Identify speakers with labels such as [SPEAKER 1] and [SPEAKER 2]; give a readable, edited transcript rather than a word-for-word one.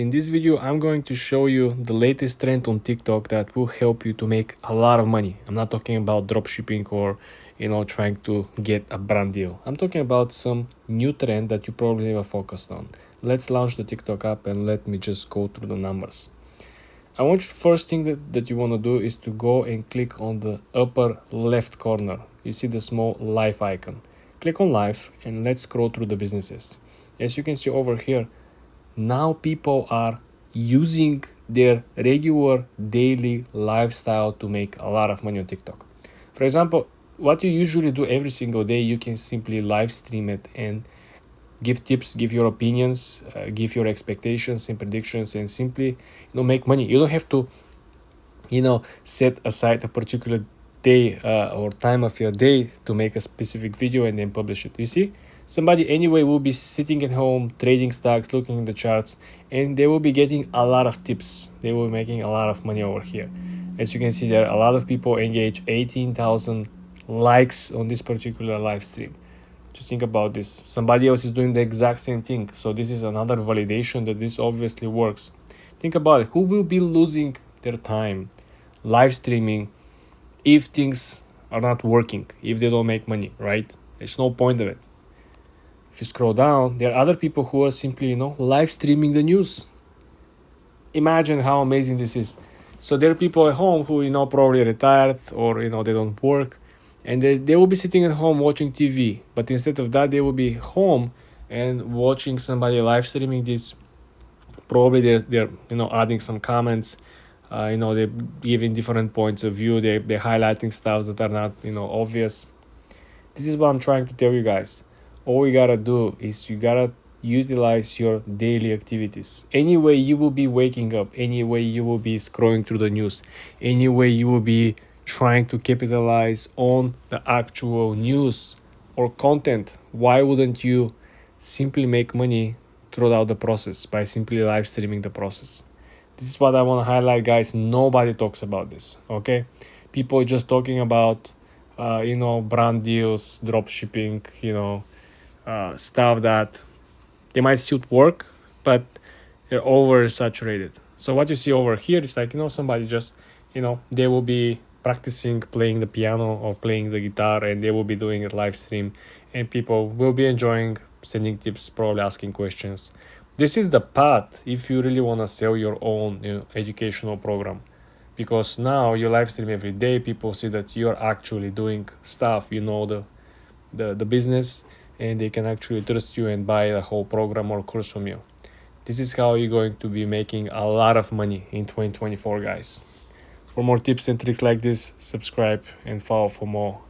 [SPEAKER 1] In this video, I'm going to show you the latest trend on TikTok that will help you to make a lot of money. I'm not talking about dropshipping or trying to get a brand deal. I'm talking about some new trend that you probably never focused on. Let's launch the TikTok app and let me just go through the numbers. I want you, first thing that you want to do is to go and click on the upper left corner. You see the small live icon. Click on live and let's scroll through the businesses. As you can see over here, now people are using their regular daily lifestyle to make a lot of money on TikTok. For example, what you usually do every single day, you can simply live stream it and give tips, give your opinions, give your expectations and predictions, and simply make money. You don't have to set aside a particular day or time of your day to make a specific video and then publish it. You see, somebody anyway will be sitting at home trading stocks, looking at the charts, and they will be getting a lot of tips. They will be making a lot of money over here. As you can see, there are a lot of people engaged, 18,000 likes on this particular live stream. Just think about this. Somebody else is doing the exact same thing. So this is another validation that this obviously works. Think about it. Who will be losing their time live streaming if things are not working, if they don't make money, right? There's no point of it. If you scroll down, there are other people who are simply, live streaming the news. Imagine how amazing this is. So there are people at home who, probably retired or, they don't work. And they will be sitting at home watching TV. But instead of that, they will be home and watching somebody live streaming this. Probably they're adding some comments. They're giving different points of view. They're highlighting stuff that are not, obvious. This is what I'm trying to tell you guys. All you gotta do is you gotta utilize your daily activities. Anyway, you will be waking up. Anyway, you will be scrolling through the news. Anyway, you will be trying to capitalize on the actual news or content. Why wouldn't you simply make money throughout the process by simply live streaming the process? This is what I want to highlight, guys. Nobody talks about this, okay? People are just talking about brand deals, drop shipping, stuff that they might suit work, but they're oversaturated. So what you see over here is like, somebody just, they will be practicing playing the piano or playing the guitar, and they will be doing it live stream, and people will be enjoying, sending tips, probably asking questions. This is the path if you really want to sell your own educational program, because now you live stream every day. People see that you're actually doing stuff, the business, and they can actually trust you and buy the whole program or course from you. This is how you're going to be making a lot of money in 2024, guys. For more tips and tricks like this, subscribe and follow for more.